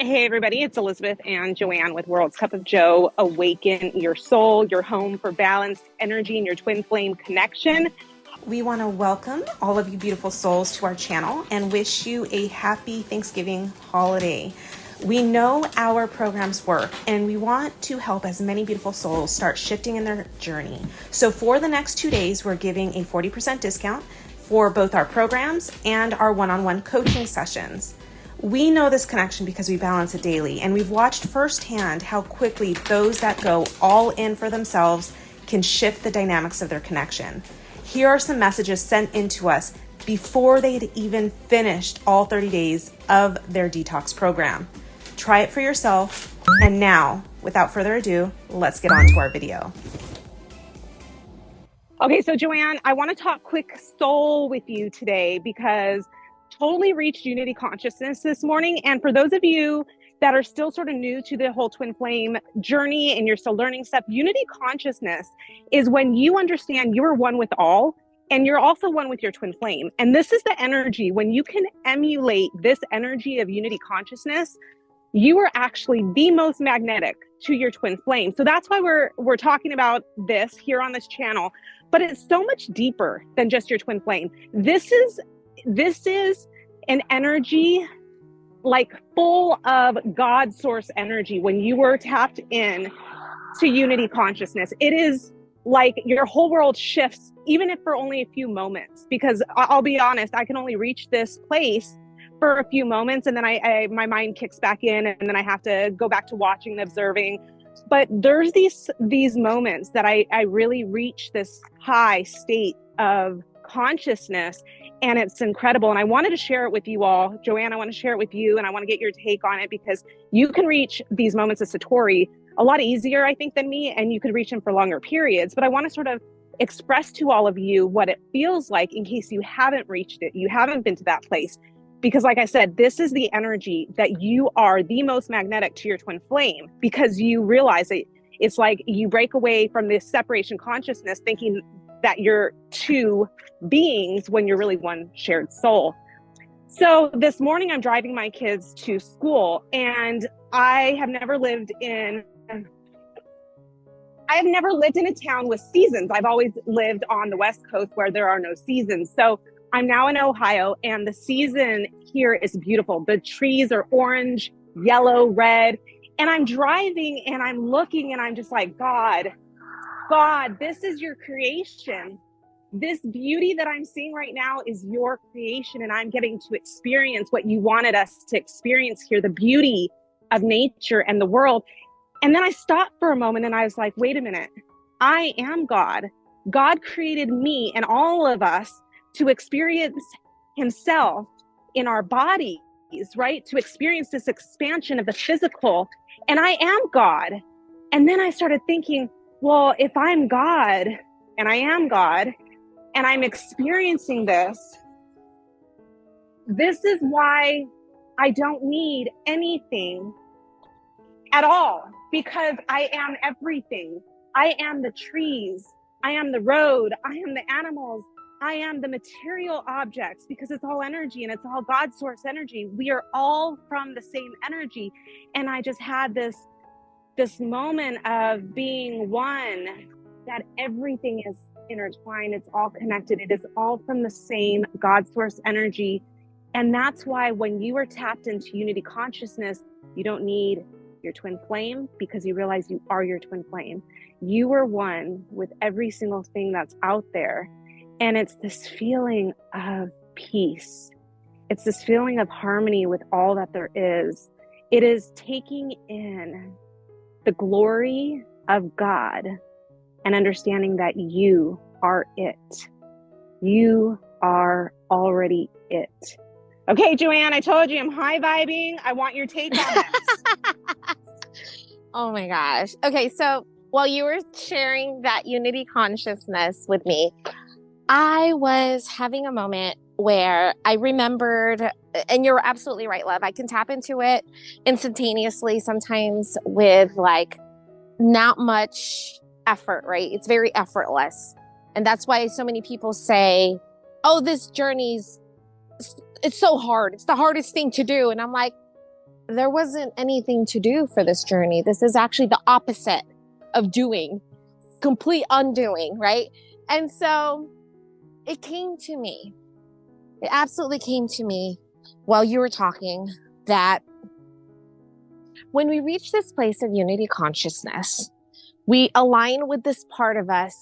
Hey everybody, it's Elizabeth and Joanne with World's Cup of Joe. Awaken your soul, your home for balanced energy and your twin flame connection. We want to welcome all of you beautiful souls to our channel and wish you a happy Thanksgiving holiday. We know our programs work and we want to help as many beautiful souls start shifting in their journey. So for the next 2 days, we're giving a 40% discount for both our programs and our one-on-one coaching sessions. We know this connection because we balance it daily, and we've watched firsthand how quickly those that go all in for themselves can shift the dynamics of their connection. Here are some messages sent into us before they'd even finished all 30 days of their detox program. Try it for yourself. And now, without further ado, let's get on to our video. Okay, so Joanne, I want to talk quick soul with you today because totally reached unity consciousness this morning. And for those of you that are still sort of new to the whole twin flame journey and you're still learning stuff, unity consciousness is when you understand you're one with all and you're also one with your twin flame. And this is the energy. When you can emulate this energy of unity consciousness, you are actually the most magnetic to your twin flame. So that's why we're talking about this here on this channel, but it's so much deeper than just your twin flame. This is an energy like full of God source energy. When you were tapped in to unity consciousness, it is like your whole world shifts, even if for only a few moments, because I'll be honest, I can only reach this place for a few moments and then my mind kicks back in and then I have to go back to watching and observing. But there's these moments that I really reach this high state of consciousness, and it's incredible. And I wanted to share it with you all. Joanne, I want to share it with you and I want to get your take on it because you can reach these moments of Satori a lot easier, I think, than me, and you could reach them for longer periods. But I want to sort of express to all of you what it feels like in case you haven't reached it, you haven't been to that place. Because like I said, this is the energy that you are the most magnetic to your twin flame, because you realize it. It's like you break away from this separation consciousness thinking that you're two beings when you're really one shared soul. So this morning I'm driving my kids to school, and I have never lived in a town with seasons. I've always lived on the West Coast where there are no seasons. So I'm now in Ohio, and the season here is beautiful. The trees are orange, yellow, red, and I'm driving and I'm looking and I'm just like, God, this is your creation. This beauty that I'm seeing right now is your creation, and I'm getting to experience what you wanted us to experience here, the beauty of nature and the world. And then I stopped for a moment and I was like, wait a minute, I am God. God created me and all of us to experience himself in our bodies, right? To experience this expansion of the physical. And I am God. And then I started thinking, well, if I'm God and I am God and I'm experiencing this is why I don't need anything at all, because I am everything. I am the trees. I am the road. I am the animals. I am the material objects, because it's all energy and it's all God source energy. We are all from the same energy. And I just had this moment of being one, that everything is intertwined. It's all connected. It is all from the same God source energy. And that's why when you are tapped into unity consciousness, you don't need your twin flame, because you realize you are your twin flame. You are one with every single thing that's out there. And it's this feeling of peace. It's this feeling of harmony with all that there is. It is taking in the glory of God and understanding that you are it. You are already it. Okay, Joanne, I told you I'm high vibing. I want your take on this. Oh my gosh. Okay, so while you were sharing that unity consciousness with me, I was having a moment where I remembered, and you're absolutely right, love, I can tap into it instantaneously, sometimes with like not much effort, right? It's very effortless. And that's why so many people say, oh, this journey's, it's so hard. It's the hardest thing to do. And I'm like, there wasn't anything to do for this journey. This is actually the opposite of doing, complete undoing, right? And so it came to me. It absolutely came to me while you were talking that when we reach this place of unity consciousness, we align with this part of us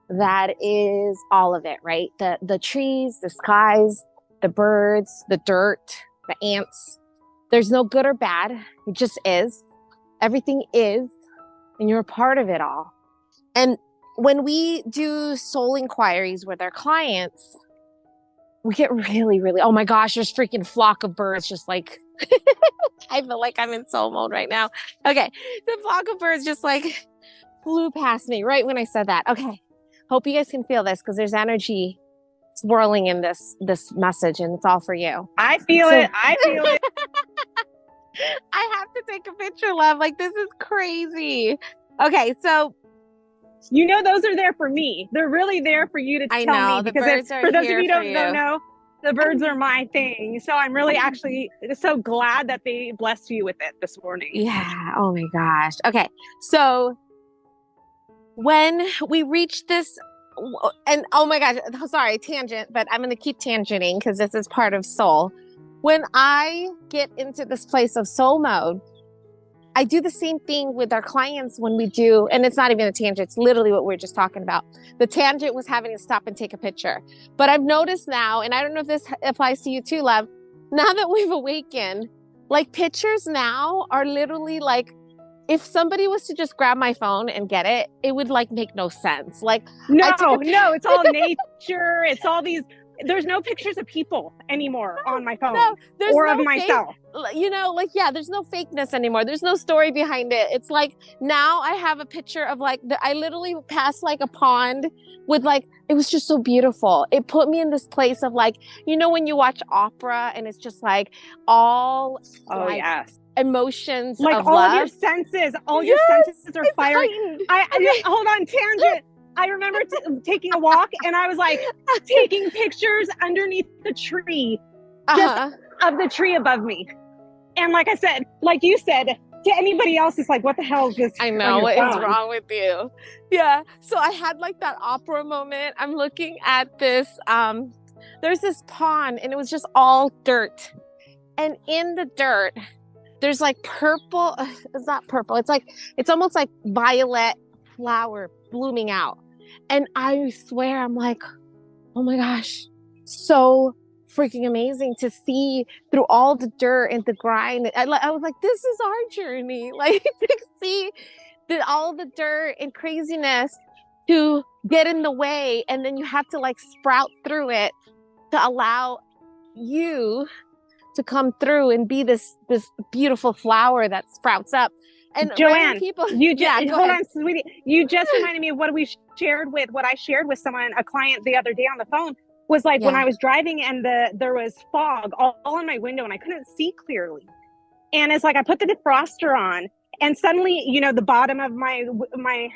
that is all of it, right? The trees, the skies, the birds, the dirt, the ants. There's no good or bad. It just is. Everything is, and you're a part of it all. And when we do soul inquiries with our clients, we get really, really, oh my gosh, there's freaking flock of birds just like, I feel like I'm in soul mode right now. Okay, the flock of birds just like flew past me right when I said that. Okay, hope you guys can feel this because there's energy swirling in this message and it's all for you. I feel it. I feel it. I have to take a picture, love. Like, this is crazy. Okay, so you know, those are there for me. They're really there for you to tell me, because for those of you who don't know, the birds are my thing. So I'm really actually so glad that they blessed you with it this morning. Yeah. Oh my gosh. Okay. So when we reach this, and oh my gosh, sorry, tangent, but I'm going to keep tangenting because this is part of soul. When I get into this place of soul mode, I do the same thing with our clients when we do, and it's not even a tangent, it's literally what we are just talking about. The tangent was having to stop and take a picture. But I've noticed now, and I don't know if this applies to you too, love, now that we've awakened, like pictures now are literally like, if somebody was to just grab my phone and get it, it would like make no sense. Like, no, it's all nature. It's all these. There's no pictures of people anymore on my phone or of myself. You know, like, yeah, there's no fakeness anymore. There's no story behind it. It's like now I have a picture of like, I literally passed like a pond with like, it was just so beautiful. It put me in this place of like, you know, when you watch opera and it's just like all emotions like of all love. Of your senses, your senses are firing. I hold on, tangent. I remember taking a walk and I was like taking pictures underneath the tree, just of the tree above me. And like I said, like you said, to anybody else, it's like, what the hell is this? I know, what is wrong with you? Yeah. So I had like that opera moment. I'm looking at this, there's this pond and it was just all dirt. And in the dirt, there's like purple, it's not purple. It's like, it's almost like violet flower blooming out. And I swear, I'm like, oh my gosh, so freaking amazing to see through all the dirt and the grind. I was like, this is our journey. Like to see all the dirt and craziness to get in the way. And then you have to like sprout through it to allow you to come through and be this beautiful flower that sprouts up. And Joanne, people, you just hold on, sweetie. You just reminded me of what I shared with someone, a client the other day on the phone, was like when I was driving and there was fog all in my window and I couldn't see clearly. And it's like I put the defroster on and suddenly, you know, the bottom of my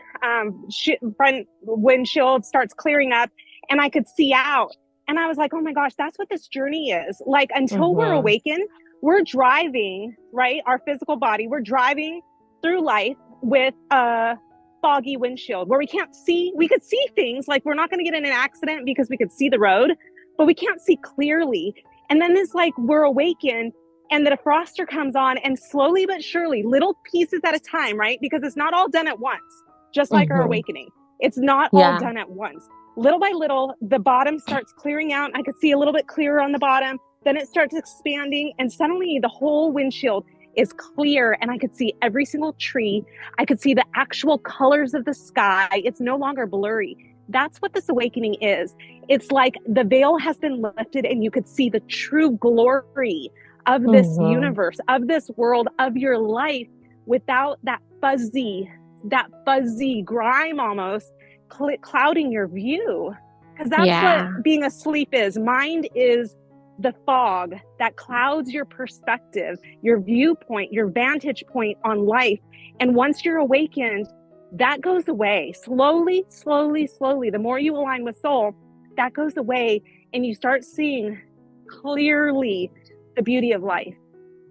front windshield starts clearing up and I could see out. And I was like, oh my gosh, that's what this journey is. Like until we're awakened, we're driving, right? Our physical body, we're driving through life with a foggy windshield where we can't see. We could see things, like we're not going to get in an accident because we could see the road, but we can't see clearly. And then it's like we're awakened and the defroster comes on and slowly but surely, little pieces at a time, right? Because it's not all done at once, just like our awakening. It's not all done at once. Little by little, the bottom starts clearing out. I could see a little bit clearer on the bottom. Then it starts expanding and suddenly the whole windshield is clear and I could see every single tree. I could see the actual colors of the sky. It's no longer blurry. That's what this awakening is. It's like the veil has been lifted and you could see the true glory of this universe, of this world, of your life without that fuzzy grime almost clouding your view. Because that's what being asleep is. Mind is the fog that clouds your perspective, your viewpoint, your vantage point on life. And once you're awakened, that goes away. Slowly, slowly, slowly. The more you align with soul, that goes away and you start seeing clearly the beauty of life.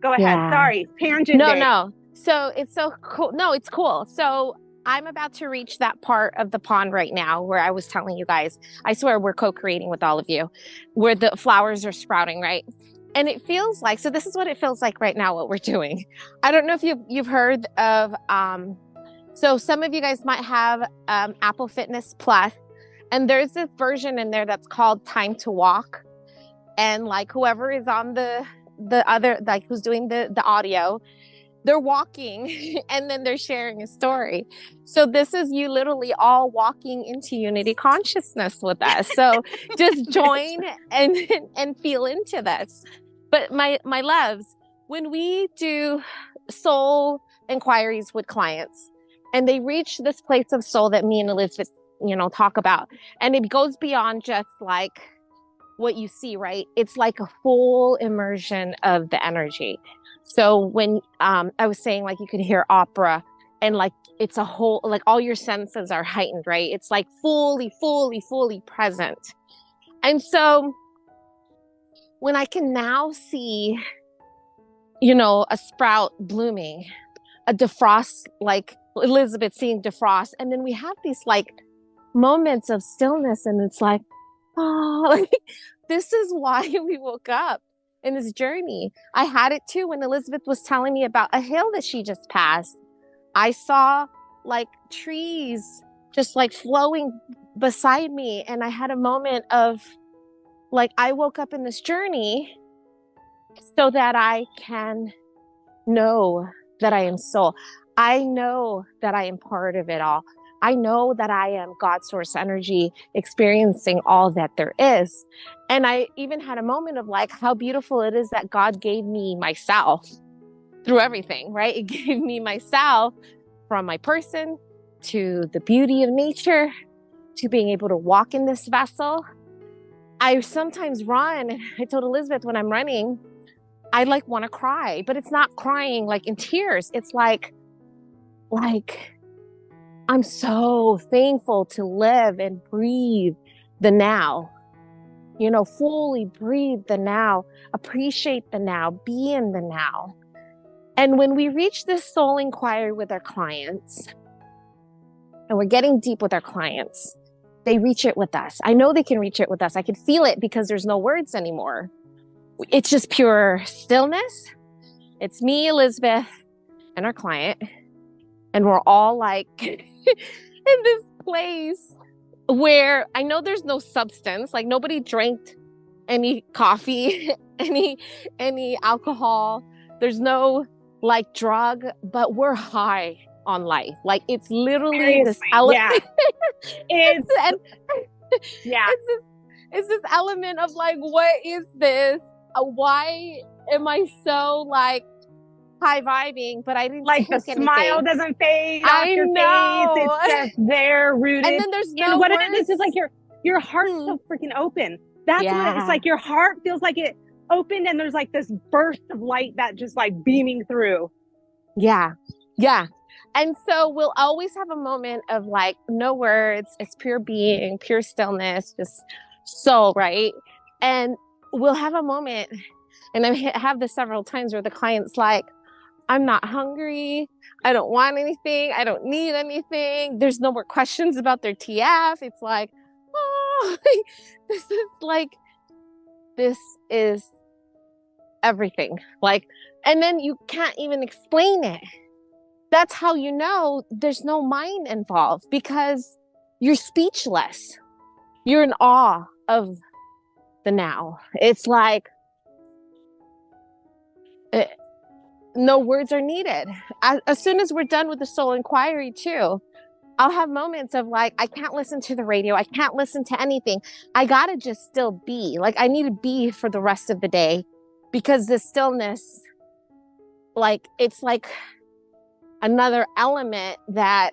Go ahead. Yeah. Sorry, tangent No, day. no. So it's so cool. No, it's cool. So I'm about to reach that part of the pond right now where I was telling you guys, I swear we're co-creating with all of you, where the flowers are sprouting, right? And it feels like, so this is what it feels like right now, what we're doing. I don't know if you've heard of, so some of you guys might have Apple Fitness Plus, and there's this version in there that's called Time to Walk. And like whoever is on the other, like who's doing the audio, they're walking and then they're sharing a story. So this is you literally all walking into unity consciousness with us. So just join and feel into this. But my loves, when we do soul inquiries with clients and they reach this place of soul that me and Elizabeth, talk about, and it goes beyond just like what you see, right? It's like a full immersion of the energy. So when I was saying like you could hear opera and like it's a whole, like all your senses are heightened, right? It's like fully present. And so when I can now see, a sprout blooming, a defrost, like Elizabeth seeing defrost, and then we have these like moments of stillness and it's like, oh, like, this is why we woke up in this journey. I had it too when Elizabeth was telling me about a hill that she just passed. I saw like trees just like flowing beside me. And I had a moment of like, I woke up in this journey so that I can know that I am soul. I know that I am part of it all. I know that I am God's source energy experiencing all that there is. And I even had a moment of like how beautiful it is that God gave me myself through everything, right? It gave me myself from my person to the beauty of nature to being able to walk in this vessel. I sometimes run. I told Elizabeth when I'm running, I like want to cry, but it's not crying like in tears. It's like, I'm so thankful to live and breathe the now, fully breathe the now, appreciate the now, be in the now. And when we reach this soul inquiry with our clients, and we're getting deep with our clients, they reach it with us. I know they can reach it with us. I can feel it because there's no words anymore. It's just pure stillness. It's me, Elizabeth, and our client. And we're all like in this place where I know there's no substance, like nobody drank any coffee, any alcohol. There's no like drug, but we're high on life. Like it's literally Seriously, this element. Yeah. It's this element of like, what is this? Why am I so like high vibing, but I didn't like the take smile anything. doesn't fade off I your know. face. It's just there rooted. And then there's no and what words. it is like your heart's so freaking open. That's what it's like. Your heart feels like it opened and there's like this burst of light that just like beaming through. Yeah. And so we'll always have a moment of like no words. It's pure being, pure stillness, just soul, right? And we'll have a moment, and I have this several times where the client's like, I'm not hungry. I don't want anything. I don't need anything. There's no more questions about their TF. It's like, oh, this is everything. Like, and then you can't even explain it. That's how you know there's no mind involved because you're speechless. You're in awe of the now. It's like, no words are needed. As soon as we're done with the soul inquiry too, I'll have moments of like, I can't listen to the radio. I can't listen to anything. I gotta just still be. Like, I need to be for the rest of the day because the stillness, like, it's like another element that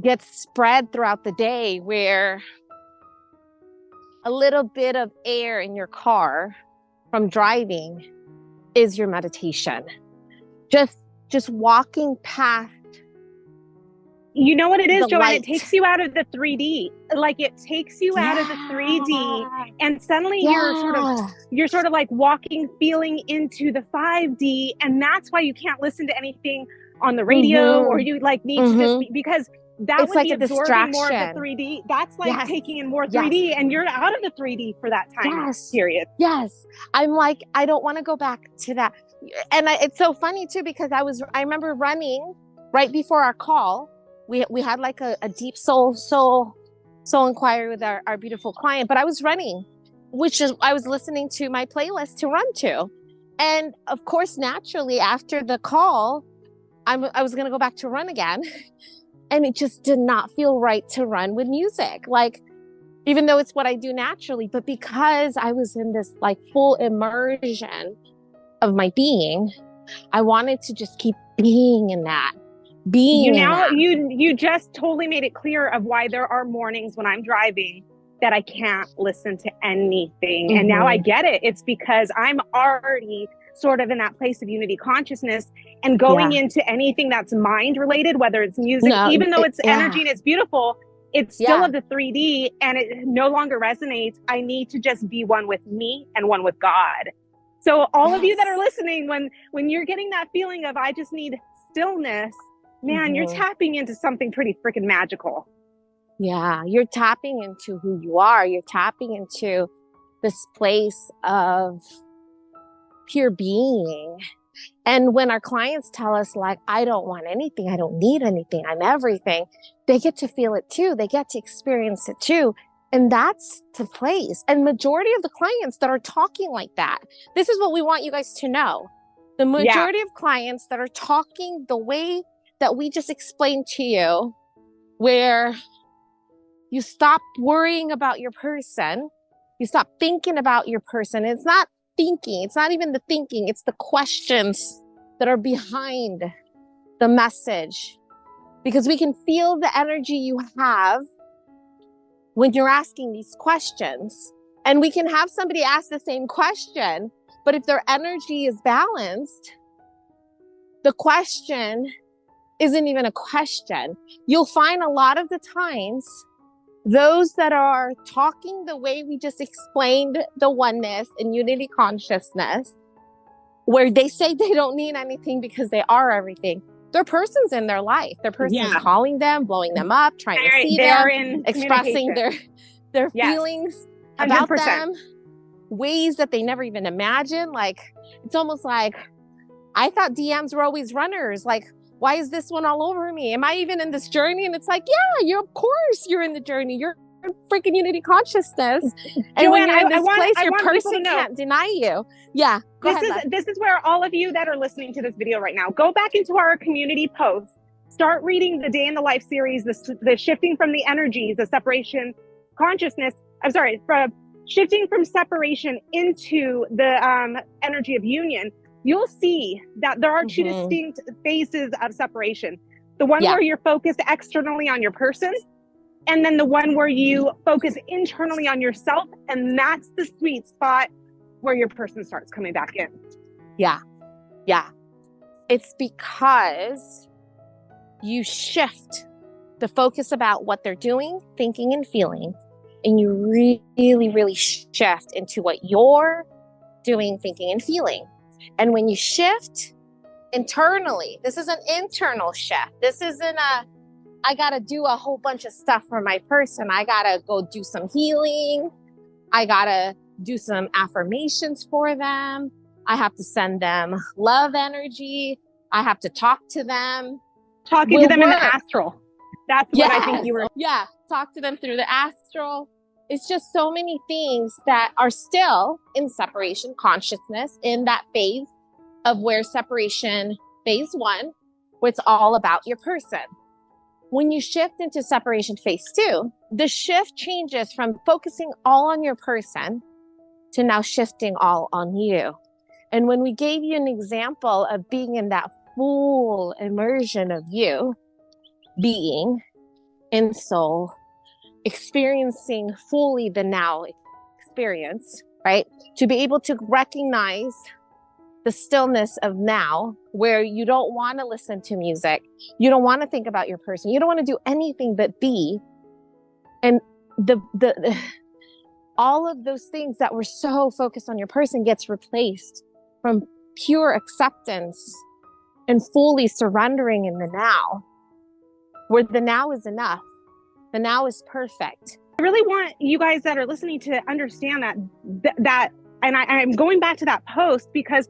gets spread throughout the day where a little bit of air in your car from driving is your meditation. Just walking past, You know what it is, the Joanne? It light. takes you out of the 3D. Like it takes you out of the 3D, and suddenly you're sort of like walking, feeling into the 5D, and that's why you can't listen to anything on the radio, or you like need to just be, because that It's would like be a absorbing more of the distraction. 3D. That's like taking in more 3D, and you're out of the 3D for that time period. Yes. I'm like, I don't want to go back to that. And it's so funny too, because I remember running right before our call. We had like a deep soul inquiry with our beautiful client, but I was running, I was listening to my playlist to run to. And of course, naturally after the call, I was going to go back to run again. And it just did not feel right to run with music. Like, even though it's what I do naturally, but because I was in this like full immersion of my being, I wanted to just keep being in that. You just totally made it clear of why there are mornings when I'm driving that I can't listen to anything. And now I get it. It's because I'm already sort of in that place of unity consciousness, and going into anything that's mind related, whether it's music, even though it's energy and it's beautiful, it's still of the 3D and it no longer resonates. I need to just be one with me and one with God. So all of you that are listening, when you're getting that feeling of, I just need stillness, man, you're tapping into something pretty freaking magical. Yeah, you're tapping into who you are. You're tapping into this place of pure being. And when our clients tell us like, I don't want anything, I don't need anything, I'm everything, they get to feel it too. They get to experience it too. And that's the place. And majority of the clients that are talking like that, this is what we want you guys to know. The majority of clients that are talking the way that we just explained to you, where you stop worrying about your person, you stop thinking about your person. It's not thinking. It's not even the thinking. It's the questions that are behind the message. Because we can feel the energy you have when you're asking these questions. And we can have somebody ask the same question, but if their energy is balanced, the question isn't even a question. You'll find a lot of the times those that are talking the way we just explained the oneness and unity consciousness, where they say they don't need anything because they are everything. Their person's in their life. Their person's calling them, blowing them up, trying to see them, expressing their feelings about them, ways that they never even imagined. Like, it's almost like, I thought DMs were always runners. Like, why is this one all over me? Am I even in this journey? And it's like, yeah, of course you're in the journey. You're in freaking unity consciousness. And when you're in this place, your person can't deny you. Yeah. This is where all of you that are listening to this video right now, go back into our community posts, start reading the Day in the Life series, the shifting from the energies, the separation consciousness. From shifting from separation into the energy of union. You'll see that there are two distinct phases of separation. The one where you're focused externally on your person, and then the one where you focus internally on yourself. And that's the sweet spot where your person starts coming back in. Yeah. Yeah. It's because you shift the focus about what they're doing, thinking, and feeling. And you really, really shift into what you're doing, thinking, and feeling. And when you shift internally, this is an internal shift. This isn't I got to do a whole bunch of stuff for my person. I got to go do some healing. I got to do some affirmations for them. I have to send them love energy. I have to talk to them. Talking to them in the astral. That's what I think you were. Yeah. Talk to them through the astral. It's just so many things that are still in separation consciousness, in that phase of where separation phase 1, where it's all about your person. When you shift into separation phase 2, the shift changes from focusing all on your person to now shifting all on you. And when we gave you an example of being in that full immersion of you, being in soul, experiencing fully the now experience, right? To be able to recognize the stillness of now, where you don't want to listen to music, you don't want to think about your person, you don't want to do anything but be. And the all of those things that were so focused on your person gets replaced from pure acceptance and fully surrendering in the now, where the now is enough. The now is perfect. I really want you guys that are listening to understand that, and I'm going back to that post because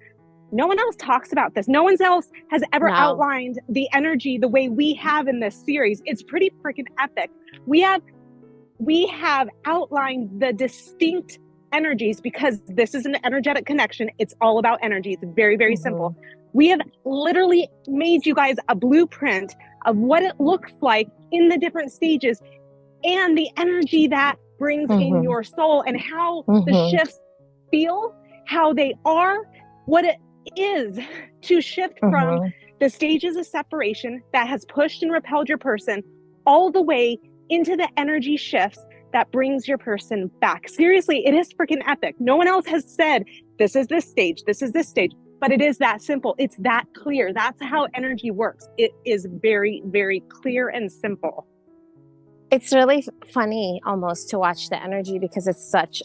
no one else talks about this. No one else has ever outlined the energy the way we have in this series. It's pretty freaking epic. We have outlined the distinct energies because this is an energetic connection. It's all about energy. It's very, very simple. We have literally made you guys a blueprint of what it looks like in the different stages and the energy that brings in your soul and how the shifts feel, how they are, what it is to shift from the stages of separation that has pushed and repelled your person all the way into the energy shifts that brings your person back. Seriously, it is freaking epic. No one else has said, this is this stage, this is this stage, but it is that simple. It's that clear. That's how energy works. It is very, very clear and simple. It's really funny almost to watch the energy because it's such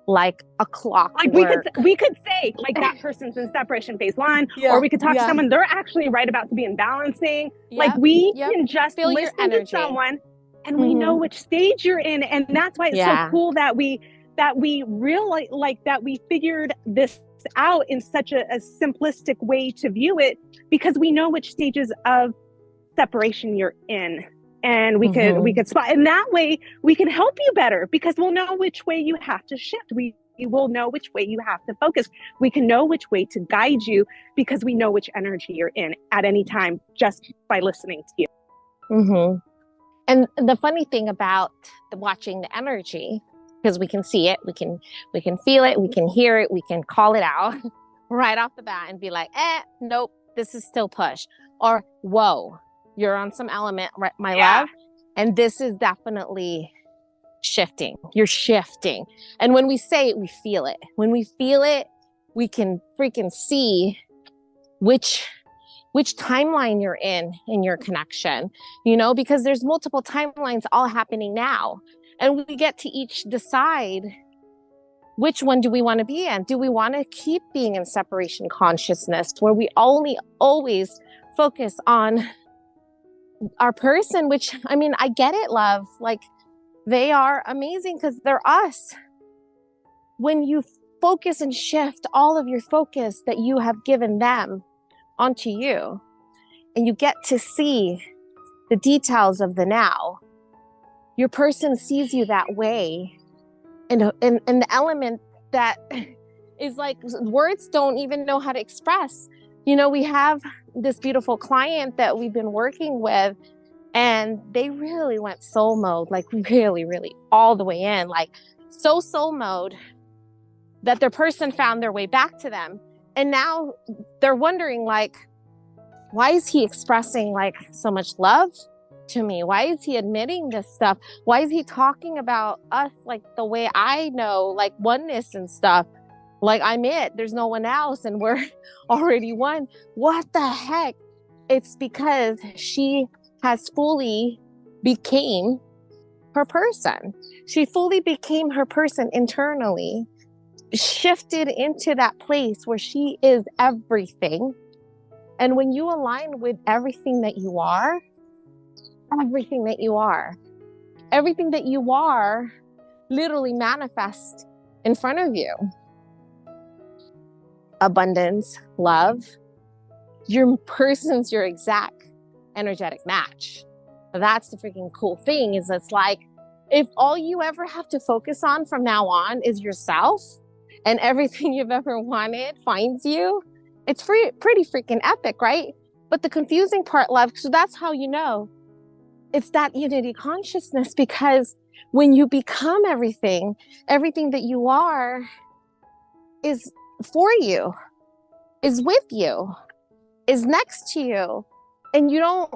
like a clock. Like we could say like that person's in separation phase 1, or we could talk to someone, they're actually right about to be in balancing. Like we can just feel listen to someone and we know which stage you're in. And that's why it's so cool that we really like that we figured this out in such a simplistic way to view it, because we know which stages of separation you're in. And we could spot, and that way we can help you better because we'll know which way you have to shift. We will know which way you have to focus. We can know which way to guide you because we know which energy you're in at any time just by listening to you. And the funny thing about watching the energy, because we can see it, we can feel it, we can hear it, we can call it out right off the bat and be like, nope, this is still push, or whoa, you're on some element, my love. And this is definitely shifting. You're shifting. And when we say it, we feel it. When we feel it, we can freaking see which timeline you're in your connection, because there's multiple timelines all happening now. And we get to each decide which one do we want to be in? Do we want to keep being in separation consciousness where we only always focus on our person, which, I mean, I get it, love. Like, they are amazing because they're us. When you focus and shift all of your focus that you have given them onto you, and you get to see the details of the now, your person sees you that way. And the element that is like words don't even know how to express. We have this beautiful client that we've been working with, and they really went soul mode, like really, really all the way in, like so soul mode that their person found their way back to them. And now they're wondering, like, why is he expressing like so much love to me? Why is he admitting this stuff? Why is he talking about us like the way I know, like oneness and stuff? Like, I'm it. There's no one else, and we're already one. What the heck? It's because she has fully became her person. She fully became her person internally, shifted into that place where she is everything. And when you align with everything that you are, everything that you are literally manifests in front of you. Abundance, love, your person's your exact energetic match. That's the freaking cool thing, is it's like, if all you ever have to focus on from now on is yourself, and everything you've ever wanted finds you, it's pretty freaking epic, right? But the confusing part, love, so that's how you know it's that unity consciousness, because when you become everything that you are is for you, is with you, is next to you, and you don't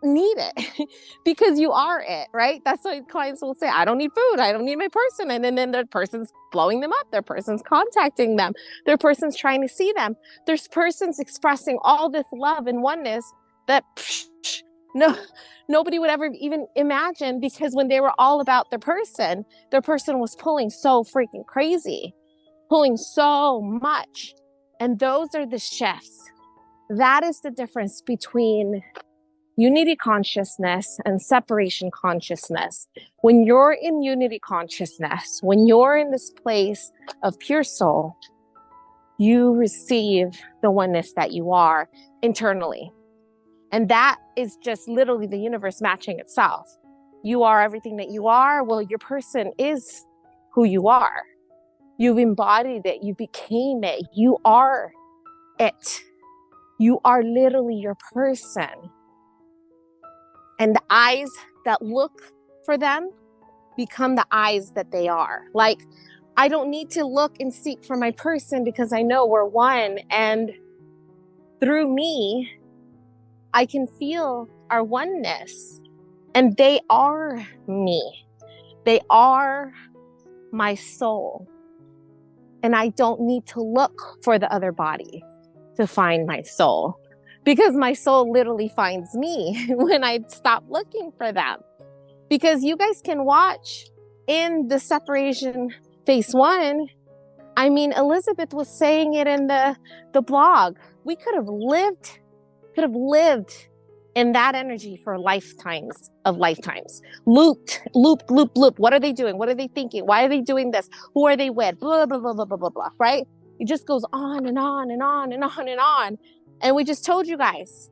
need it because you are it, right? That's why clients will say, I don't need food. I don't need my person. And then their person's blowing them up. Their person's contacting them. Their person's trying to see them. There's persons expressing all this love and oneness that no, nobody would ever even imagine, because when they were all about their person was pulling so freaking crazy, pulling so much. And those are the shifts. That is the difference between unity consciousness and separation consciousness. When you're in unity consciousness, when you're in this place of pure soul, you receive the oneness that you are internally. And that is just literally the universe matching itself. You are everything that you are. Well, your person is who you are. You've embodied it. You became it. You are it. You are literally your person. And the eyes that look for them become the eyes that they are. Like, I don't need to look and seek for my person because I know we're one. And through me, I can feel our oneness. And they are me. They are my soul. And I don't need to look for the other body to find my soul, because my soul literally finds me when I stop looking for them. Because you guys can watch in the separation phase 1. I mean, Elizabeth was saying it in the blog. We could have lived in that energy for lifetimes of lifetimes. Loop. What are they doing? What are they thinking? Why are they doing this? Who are they with? Blah, blah, blah, blah, blah, blah, blah, right? It just goes on and on and on and on and on. And we just told you guys,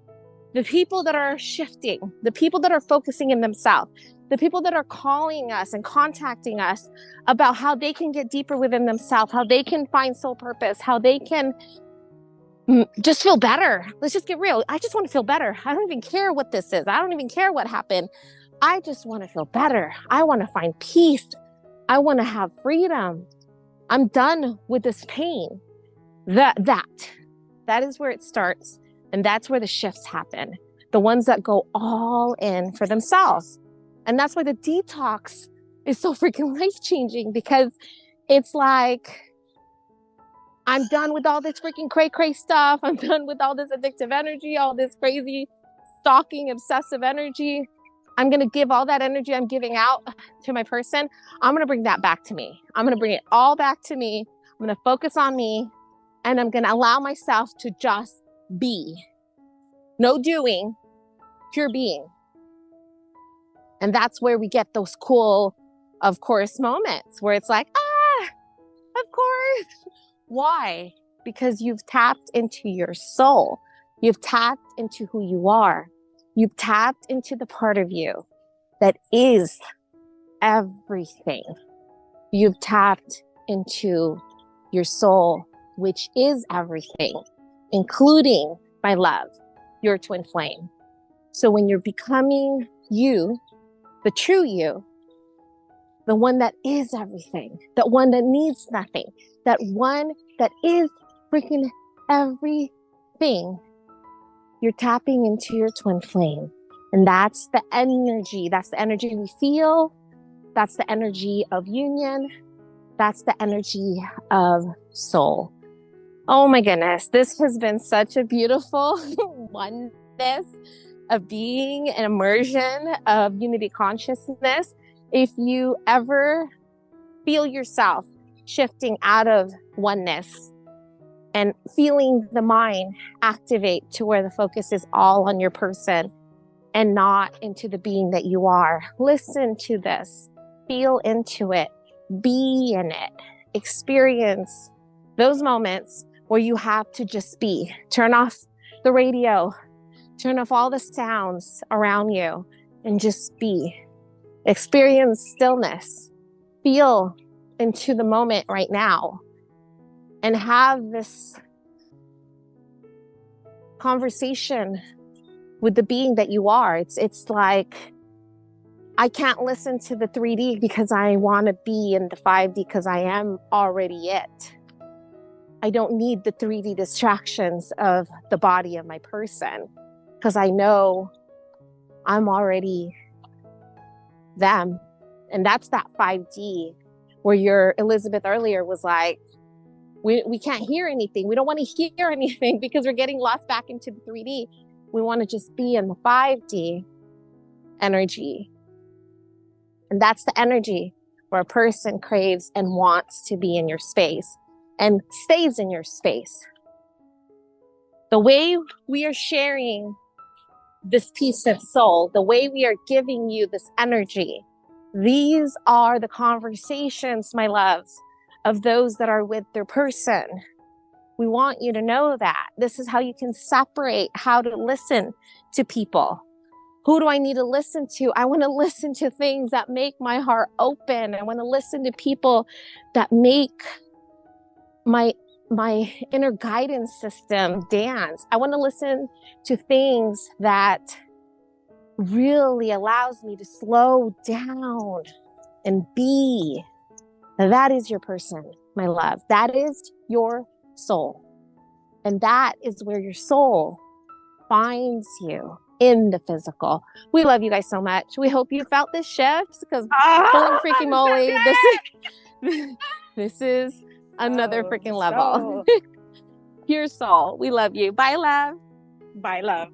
the people that are shifting, the people that are focusing in themselves, the people that are calling us and contacting us about how they can get deeper within themselves, how they can find soul purpose, how they can just feel better. Let's just get real. I just want to feel better. I don't even care what this is. I don't even care what happened. I just want to feel better. I want to find peace. I want to have freedom. I'm done with this pain. That is where it starts. And that's where the shifts happen. The ones that go all in for themselves. And that's why the detox is so freaking life-changing, because it's like, I'm done with all this freaking cray stuff. I'm done with all this addictive energy, all this crazy stalking, obsessive energy. I'm going to give all that energy I'm giving out to my person. I'm going to bring that back to me. I'm going to bring it all back to me. I'm going to focus on me, and I'm going to allow myself to just be. No doing, pure being. And that's where we get those cool, of course, moments where it's like, of course. Why? Because you've tapped into your soul. You've tapped into who you are. You've tapped into the part of you that is everything. You've tapped into your soul, which is everything, including, my love, your twin flame. So when you're becoming you, the true you, the one that is everything, that one that needs nothing, that one that is freaking everything, you're tapping into your twin flame. And that's the energy. That's the energy we feel. That's the energy of union. That's the energy of soul. Oh my goodness. This has been such a beautiful oneness of being, an immersion of unity consciousness. If you ever feel yourself shifting out of oneness and feeling the mind activate to where the focus is all on your person and not into the being that you are, listen to this, feel into it, be in it, experience those moments where you have to just be. Turn off the radio, turn off all the sounds around you, and just be. Experience stillness. Feel into the moment right now and have this conversation with the being that you are. It's like, I can't listen to the 3D because I want to be in the 5D because I am already it. I don't need the 3D distractions of the body of my person because I know I'm already them. And that's that 5D where your Elizabeth earlier was like, we can't hear anything. We don't want to hear anything because we're getting lost back into the 3D. We want to just be in the 5D energy. And that's the energy where a person craves and wants to be in your space and stays in your space. The way we are sharing this piece of soul, the way we are giving you this energy, these are the conversations, my loves, of those that are with their person. We want you to know that. This is how you can separate how to listen to people. Who do I need to listen to? I want to listen to things that make my heart open. I want to listen to people that make my inner guidance system dance. I want to listen to things that really allows me to slow down and be. That is your person, my love. That is your soul. And that is where your soul finds you in the physical. We love you guys so much. We hope you felt this shift because holy freaking moly, this is another freaking level. Pure soul. We love you. Bye, love. Bye, love.